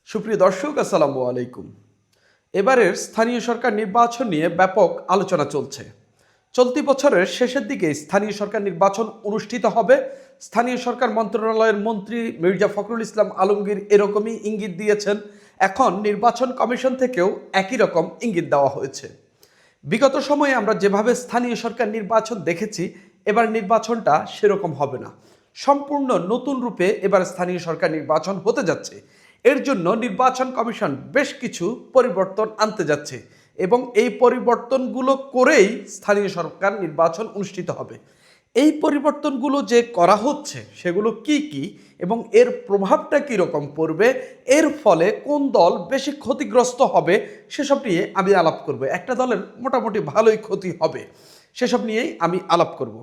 সুপ্রিয় দর্শক, আসসালামু আলাইকুম। এবারের স্থানীয় সরকার নির্বাচন নিয়ে ব্যাপক আলোচনা চলছে। চলতি বছরের শেষের দিকে স্থানীয় সরকার নির্বাচন অনুষ্ঠিত হবে। স্থানীয় সরকার মন্ত্রণালয়ের মন্ত্রী মির্জা ফখরুল ইসলাম আলমগীর এরকমই ইঙ্গিত দিয়েছেন। এখন নির্বাচন কমিশন থেকেও একই রকম ইঙ্গিত দেওয়া হয়েছে। বিগত সময়ে আমরা যেভাবে স্থানীয় সরকার নির্বাচন দেখেছি, এবার নির্বাচনটা সেরকম হবে না। সম্পূর্ণ নতুন রূপে এবার স্থানীয় সরকার নির্বাচন হতে যাচ্ছে। এর জন্য নির্বাচন কমিশন বেশ কিছু পরিবর্তন আনতে যাচ্ছে এবং এই পরিবর্তনগুলো করেই স্থানীয় সরকার নির্বাচন অনুষ্ঠিত হবে। এই পরিবর্তনগুলো যে করা হচ্ছে সেগুলো কি কি এবং এর প্রভাবটা কীরকম পড়বে, এর ফলে কোন দল বেশি ক্ষতিগ্রস্ত হবে সেসব নিয়ে আমি আলাপ করব। একটা দলের মোটামুটি ভালোই ক্ষতি হবে, সেসব নিয়েই আমি আলাপ করব।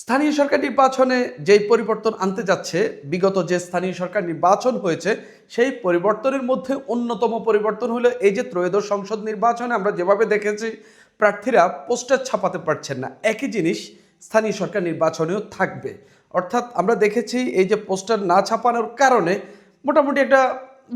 স্থানীয় সরকার নির্বাচনে যেই পরিবর্তন আনতে যাচ্ছে, বিগত যে স্থানীয় সরকার নির্বাচন হয়েছে সেই পরিবর্তনের মধ্যে অন্যতম পরিবর্তন হলো এই যে ত্রয়োদশ সংসদ নির্বাচনে আমরা যেভাবে দেখেছি প্রার্থীরা পোস্টার ছাপাতে পারছেন না, একই জিনিস স্থানীয় সরকার নির্বাচনেও থাকবে। অর্থাৎ আমরা দেখেছি এই যে পোস্টার না ছাপানোর কারণে মোটামুটি একটা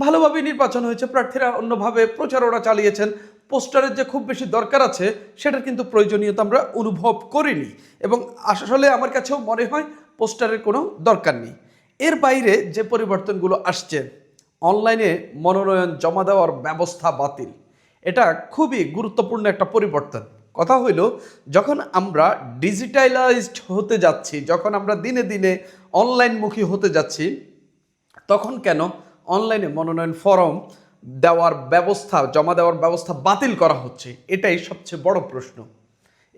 ভালোভাবে নির্বাচন হয়েছে, প্রার্থীরা অন্যভাবে প্রচারণা চালিয়েছেন। পোস্টারের যে খুব বেশি দরকার আছে সেটার কিন্তু প্রয়োজনীয়তা আমরা অনুভব করিনি এবং আসলে আমার কাছেও মনে হয় পোস্টারের কোনো দরকার নেই। এর বাইরে যে পরিবর্তনগুলো আসছে, অনলাইনে মনোনয়ন জমা দেওয়ার ব্যবস্থা বাতিল, এটা খুবই গুরুত্বপূর্ণ একটা পরিবর্তন। কথা হইল, যখন আমরা ডিজিটালাইজড হতে যাচ্ছি, যখন আমরা দিনে দিনে অনলাইনমুখী হতে যাচ্ছি, তখন কেন অনলাইনে মনোনয়ন ফর্ম দেওয়ার ব্যবস্থা, জমা দেওয়ার ব্যবস্থা বাতিল করা হচ্ছে? এটাই সবচেয়ে বড় প্রশ্ন।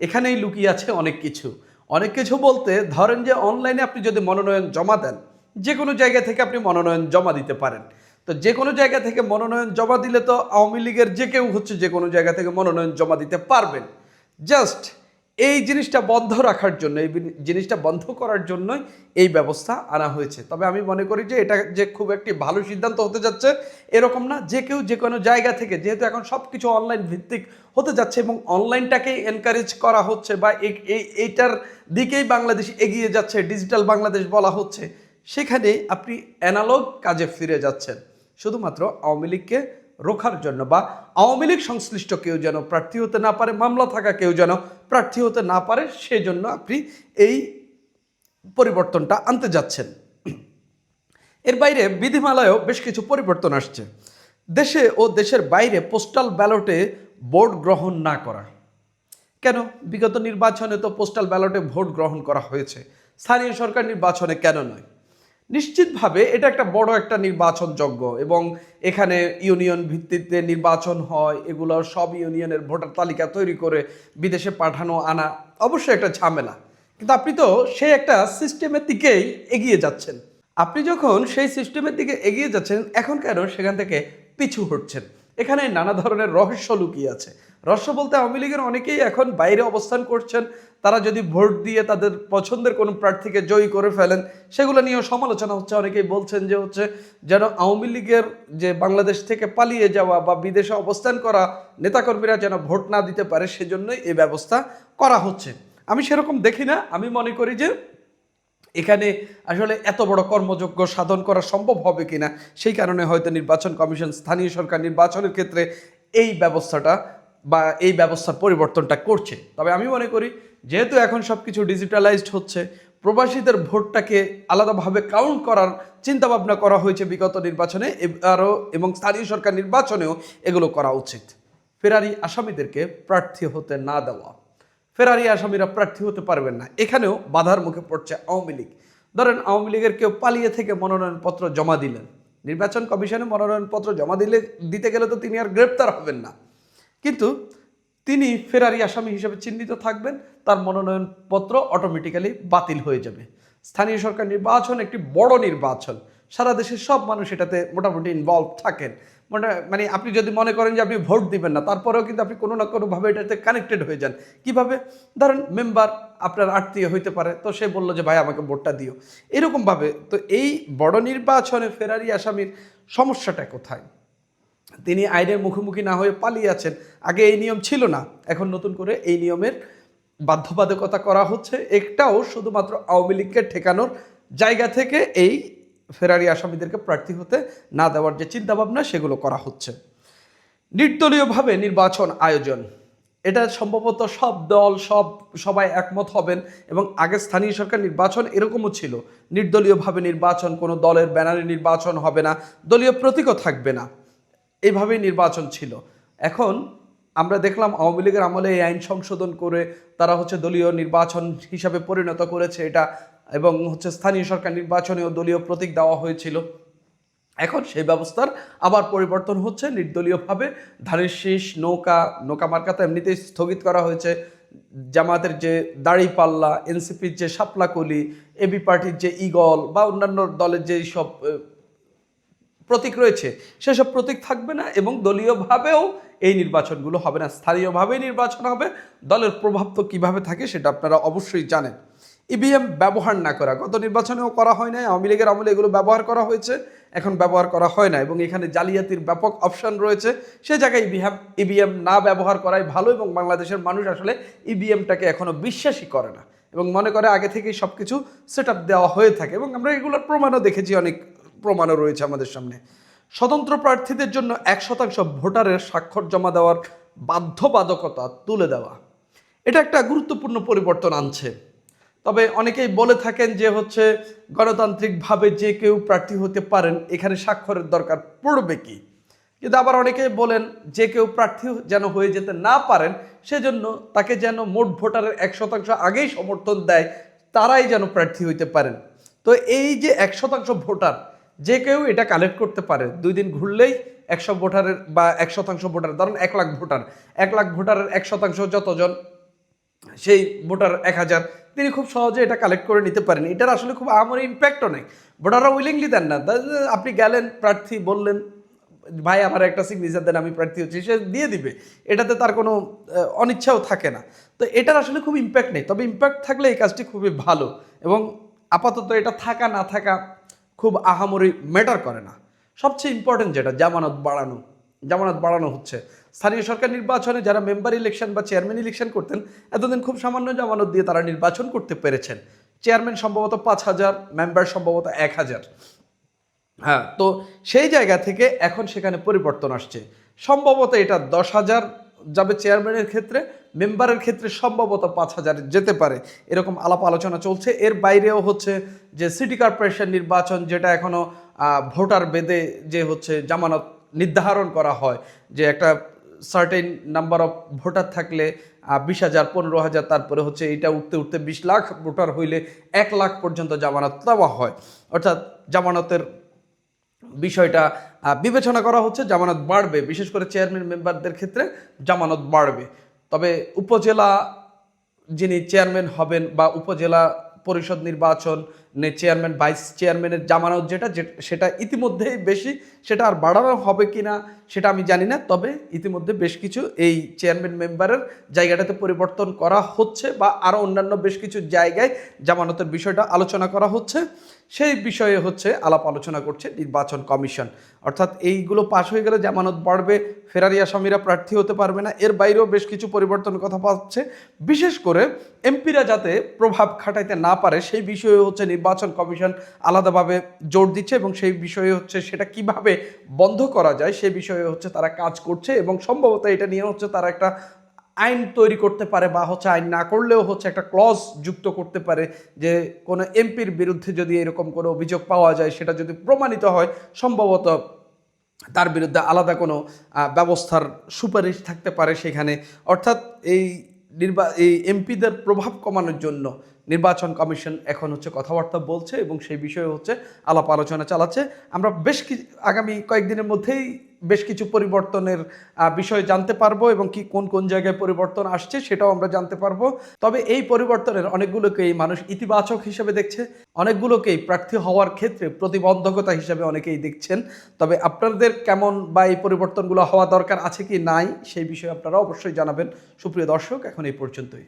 এখানেই লুকিয়ে আছে অনেক কিছু। অনেক কিছু বলতে ধরেন যে অনলাইনে আপনি যদি মনোনয়ন জমা দেন, যে কোনো জায়গা থেকে আপনি মনোনয়ন জমা দিতে পারেন। তো যে কোনো জায়গা থেকে মনোনয়ন জমা দিলে তো আওয়ামী লীগের যে কেউ যে কোনো জায়গা থেকে মনোনয়ন জমা দিতে পারবেন। জাস্ট এই জিনিসটা বন্ধ রাখার জন্য, এই জিনিসটা বন্ধ করার জন্যই এই ব্যবস্থা আনা হয়েছে। তবে আমি মনে করি যে এটা যে খুব একটি ভালো সিদ্ধান্ত হতে যাচ্ছে এরকম না। যে কেউ যে কোনো জায়গা থেকে, যেহেতু এখন সব কিছু অনলাইন ভিত্তিক হতে যাচ্ছে এবং অনলাইনটাকেই এনকারেজ করা হচ্ছে বা এইটার দিকেই বাংলাদেশ এগিয়ে যাচ্ছে, ডিজিটাল বাংলাদেশ বলা হচ্ছে, সেখানে আপনি অ্যানালগ কাজে ফিরে যাচ্ছেন শুধুমাত্র আওয়ামী লীগকে রোখার জন্য, বা আওয়ামী লীগ সংশ্লিষ্ট কেউ যেন প্রার্থী হতে না পারে, মামলা থাকা কেউ যেন প্রার্থী হতে না পারে, সেজন্য আপনি এই পরিবর্তনটা আনতে যাচ্ছেন। এর বাইরে বিধিমালায়ও বেশ কিছু পরিবর্তন আসছে। দেশে ও দেশের বাইরে পোস্টাল ব্যালটে ভোট গ্রহণ না করা। কেন? বিগত নির্বাচনে তো পোস্টাল ব্যালটে ভোট গ্রহণ করা হয়েছে, স্থানীয় সরকার নির্বাচনে কেন নয়? নিশ্চিতভাবে এটা একটা বড় একটা নির্বাচনযোগ্য এবং এখানে ইউনিয়ন ভিত্তিতে নির্বাচন হয়, এগুলো সব ইউনিয়নের ভোটার তালিকা তৈরি করে বিদেশে পাঠানো আনা অবশ্যই একটা ঝামেলা। কিন্তু আপনি তো সেই একটা সিস্টেমের দিকেই এগিয়ে যাচ্ছেন। আপনি যখন সেই সিস্টেমের দিকে এগিয়ে যাচ্ছেন, এখন কেন সেখান থেকে পিছু হটছেন? এখানে নানা ধরনের রহস্য লুকিয়ে আছে। রহস্য বলতে আওয়ামী লীগের অনেকেই এখন বাইরে অবস্থান করছেন। তারা যদি ভোট দিয়ে তাদের পছন্দের কোনো প্রার্থীকে জয়ী করে ফেলেন, সেগুলো নিয়েও সমালোচনা হচ্ছে। অনেকেই বলছেন যে যেন আওয়ামী লীগের যে বাংলাদেশ থেকে পালিয়ে যাওয়া বা বিদেশে অবস্থান করা নেতাকর্মীরা যেন ভোট না দিতে পারে, সেজন্যই এই ব্যবস্থা করা হচ্ছে। আমি সেরকম দেখি না। আমি মনে করি যে এখানে আসলে এত বড় কর্মযজ্ঞ সাধন করা সম্ভব হবে কিনা, সেই কারণে হয়তো নির্বাচন কমিশন স্থানীয় সরকার নির্বাচনের ক্ষেত্রে এই ব্যবস্থাটা বা এই ব্যবস্থার পরিবর্তনটা করছে। তবে আমি মনে করি যেহেতু এখন সব কিছু ডিজিটালাইজড হচ্ছে, প্রবাসীদের ভোটটাকে আলাদাভাবে কাউন্ট করার চিন্তাভাবনা করা হয়েছে বিগত নির্বাচনে, আরও এবং স্থানীয় সরকার নির্বাচনেও এগুলো করা উচিত। ফেরারি আসামিদেরকে প্রার্থী হতে না দেওয়া, ফেরারি আসামিরা প্রার্থী হতে পারবেন না, এখানেও বাধার মুখে পড়ছে আওয়ামী লীগ। ধরেন আওয়ামী লীগের কেউ পালিয়ে থেকে মনোনয়নপত্র জমা দিলেন, নির্বাচন কমিশনে মনোনয়নপত্র জমা দিতে গেলে তো তিনি আর গ্রেপ্তার হবেন না, কিন্তু তিনি ফেরারি আসামি হিসেবে চিহ্নিত থাকবেন, তার মনোনয়নপত্র অটোমেটিক্যালি বাতিল হয়ে যাবে। স্থানীয় সরকার নির্বাচন একটি বড় নির্বাচন, সারা দেশের সব মানুষ এটাতে মোটামুটি ইনভলভ থাকেন। মানে আপনি যদি মনে করেন যে আপনি ভোট দিবেন না, তারপরেও কিন্তু আপনি কোনো না কোনোভাবে এটাতে কানেক্টেড হয়ে যান। কিভাবে? ধরেন মেম্বার আপনার আত্মীয় হইতে পারে, তো সে বললো যে ভাই আমাকে ভোটটা দিও, এরকমভাবে। তো এই বড় নির্বাচনে ফেরারি আসামির সমস্যাটা কোথায়? তিনি আইনের মুখোমুখি না হয়ে পালিয়ে আছেন। আগে এই নিয়ম ছিল না, এখন নতুন করে এই নিয়মের বাধ্যবাধকতা করা হচ্ছে। একটাও শুধুমাত্র আওয়ামী লীগকে ঠেকানোর জায়গা থেকে এই ফেরারি আসামিদেরকে প্রার্থী হতে না দেওয়ার যে চিন্তাভাবনা সেগুলো করা হচ্ছে। নির্দলীয়ভাবে নির্বাচন আয়োজন, এটা সম্ভবত সব দল সবাই একমত হবেন এবং আগে স্থানীয় সরকার নির্বাচন এরকমও ছিল, নির্দলীয়ভাবে নির্বাচন, কোনো দলের ব্যানারে নির্বাচন হবে না, দলীয় প্রতীকও থাকবে না, এইভাবেই নির্বাচন ছিল। এখন আমরা দেখলাম আওয়ামী লীগের আমলে এই আইন সংশোধন করে তারা দলীয় নির্বাচন হিসাবে পরিণত করেছে এটা, এবং স্থানীয় সরকার নির্বাচনেও দলীয় প্রতীক দেওয়া হয়েছিল। এখন সেই ব্যবস্থার আবার পরিবর্তন হচ্ছে, নির্দলীয়ভাবে ধানের শীষ নৌকা মার্কা তো এমনিতেই স্থগিত করা হয়েছে, জামাতের যে দাড়িপাল্লা, এনসিপির যে শাপলাকলি, এবি পার্টির যে ঈগল বা অন্যান্য দলের যে সব প্রতীক রয়েছে সেসব প্রতীক থাকবে না, এবং দলীয়ভাবেও এই নির্বাচনগুলো হবে না, স্থানীয়ভাবেই নির্বাচন হবে। দলের প্রভাব তো কীভাবে থাকে সেটা আপনারা অবশ্যই জানেন। ইভিএম ব্যবহার না করা, গত নির্বাচনেও করা হয় না, আওয়ামী লীগের আমলে এগুলো ব্যবহার করা হয়েছে, এখন ব্যবহার করা হয় না, এবং এখানে জালিয়াতির ব্যাপক অপশন রয়েছে। সে জায়গায় ইভিএম না ব্যবহার করাই ভালো, এবং বাংলাদেশের মানুষ আসলে ইভিএমটাকে এখনও বিশ্বাসই করে না এবং মনে করে আগে থেকেই সব কিছু সেট আপ দেওয়া হয়ে থাকে, এবং আমরা এগুলোর প্রমাণও দেখেছি, অনেক প্রমাণও রয়েছে আমাদের সামনে। স্বতন্ত্র প্রার্থীদের জন্য 1% ভোটারের স্বাক্ষর জমা দেওয়ার বাধ্যবাধকতা তুলে দেওয়া, এটা একটা গুরুত্বপূর্ণ পরিবর্তন আনছে। তবে অনেকেই বলে থাকেন যে গণতান্ত্রিকভাবে যে কেউ প্রার্থী হতে পারেন, এখানে স্বাক্ষরের দরকার পড়বে কি, কিন্তু আবার অনেকেই বলেন যে কেউ প্রার্থী যেন হয়ে যেতে না পারেন সেজন্য তাকে যেন মোট ভোটারের 1% আগেই সমর্থন দেয়, তারাই যেন প্রার্থী হইতে পারেন। তো এই যে 1% ভোটার যে কেউ এটা কালেক্ট করতে পারে, 2 দিন ঘুরলেই 100 ভোটারের বা 1% ভোটার, ধরুন 1 লাখ ভোটার, 1 লাখ ভোটারের 1% যতজন, সেই ভোটার 1000, তিনি খুব সহজে এটা কালেক্ট করে নিতে পারেন। এটার আসলে খুব আমার ইম্প্যাক্টও নেই, ভোটাররা উইলিংলি দেন না। আপনি গেলেন প্রার্থী বললেন ভাই আমার একটা সিগনেচার দেন আমি প্রার্থী হচ্ছি, সে দিয়ে দিবে, এটাতে তার কোনো অনিচ্ছাও থাকে না। তো এটার আসলে খুব ইম্প্যাক্ট নেই, তবে ইম্প্যাক্ট থাকলে এই কাজটি খুবই ভালো, এবং আপাতত এটা থাকা না থাকা খুব আহামরি ম্যাটার করে না। সবচেয়ে ইম্পর্টেন্ট যেটা জামানত বাড়ানো হচ্ছে। স্থানীয় সরকার নির্বাচনে যারা মেম্বার ইলেকশন বা চেয়ারম্যান ইলেকশন করতেন, এতদিন খুব সামান্য জামানত দিয়ে তারা নির্বাচন করতে পেরেছেন। চেয়ারম্যান সম্ভবত 5000, মেম্বার সম্ভবত 1000। হ্যাঁ, তো সেই জায়গা থেকে এখন সেখানে পরিবর্তন আসছে, সম্ভবত এটা 10,000 যাবে চেয়ারম্যানের ক্ষেত্রে, মেম্বারের ক্ষেত্রে সম্ভবত 5000 যেতে পারে, এরকম আলাপ আলোচনা চলছে। এর বাইরেও যে সিটি কর্পোরেশন নির্বাচন, যেটা এখনও ভোটার বেদে যে জামানত নির্ধারণ করা হয়, যে একটা সার্টেন নাম্বার অফ ভোটার থাকলে 20,000, 15,000, তারপরে এটা উঠতে উঠতে 20 লাখ ভোটার হইলে 1 লাখ পর্যন্ত জামানত দেওয়া হয়। অর্থাৎ জামানতের বিষয়টা বিবেচনা করা হচ্ছে, জামানত বাড়বে, বিশেষ করে চেয়ারম্যান মেম্বারদের ক্ষেত্রে জামানত বাড়বে। তবে উপজেলা যিনি চেয়ারম্যান হবেন বা উপজেলা পরিষদ নির্বাচন চেয়ারম্যান ভাইস চেয়ারম্যানের জামানত সেটা ইতিমধ্যেই বেশি, সেটা আর বাড়ানো হবে কি না সেটা আমি জানি না, তবে ইতিমধ্যে বেশ কিছু এই চেয়ারম্যান মেম্বারের জায়গাটাতে পরিবর্তন করা হচ্ছে, বা আরও অন্যান্য বেশ কিছু জায়গায় জামানতের বিষয়টা আলোচনা করা হচ্ছে। সেই বিষয়ে আলাপ আলোচনা করছে নির্বাচন কমিশন। অর্থাৎ এইগুলো পাশ হয়ে গেলে জামানত বাড়বে, ফেরারি আসামিরা প্রার্থী হতে পারবে না। এর বাইরেও বেশ কিছু পরিবর্তন কথা পাচ্ছে, বিশেষ করে এমপিরা যাতে প্রভাব খাটাইতে না পারে সেই বিষয়ে নির্বাচন কমিশন আলাদাভাবে জোর দিচ্ছে, এবং সেই বিষয়ে সেটা কিভাবে বন্ধ করা যায় সেই বিষয়ে তারা কাজ করছে, এবং সম্ভবত এটা নিয়ে তারা একটা আইন তৈরি করতে পারে, বা আইন না করলেও একটা ক্লজ যুক্ত করতে পারে, যে কোনো এমপির বিরুদ্ধে যদি এরকম কোনো অভিযোগ পাওয়া যায়, সেটা যদি প্রমাণিত হয়, সম্ভবত তার বিরুদ্ধে আলাদা কোনো ব্যবস্থার সুপারিশ থাকতে পারে সেখানে। অর্থাৎ এই এমপিদের প্রভাব কমানোর জন্য নির্বাচন কমিশন এখন কথাবার্তা বলছে, এবং সেই বিষয়ে আলাপ আলোচনা চালাচ্ছে। আমরা আগামী কয়েকদিনের মধ্যেই বেশ কিছু পরিবর্তনের বিষয় জানতে পারবো, এবং কোন কোন জায়গায় পরিবর্তন আসছে সেটাও আমরা জানতে পারবো। তবে এই পরিবর্তনের অনেকগুলোকেই মানুষ ইতিবাচক হিসেবে দেখছে, অনেকগুলোকেই প্রার্থী হওয়ার ক্ষেত্রে প্রতিবন্ধকতা হিসেবে অনেকেই দেখছেন। তবে আপনাদের কেমন বা এই পরিবর্তনগুলো হওয়া দরকার আছে কি নাই সেই বিষয়ে আপনারা অবশ্যই জানাবেন। সুপ্রিয় দর্শক, এখন এই পর্যন্তই।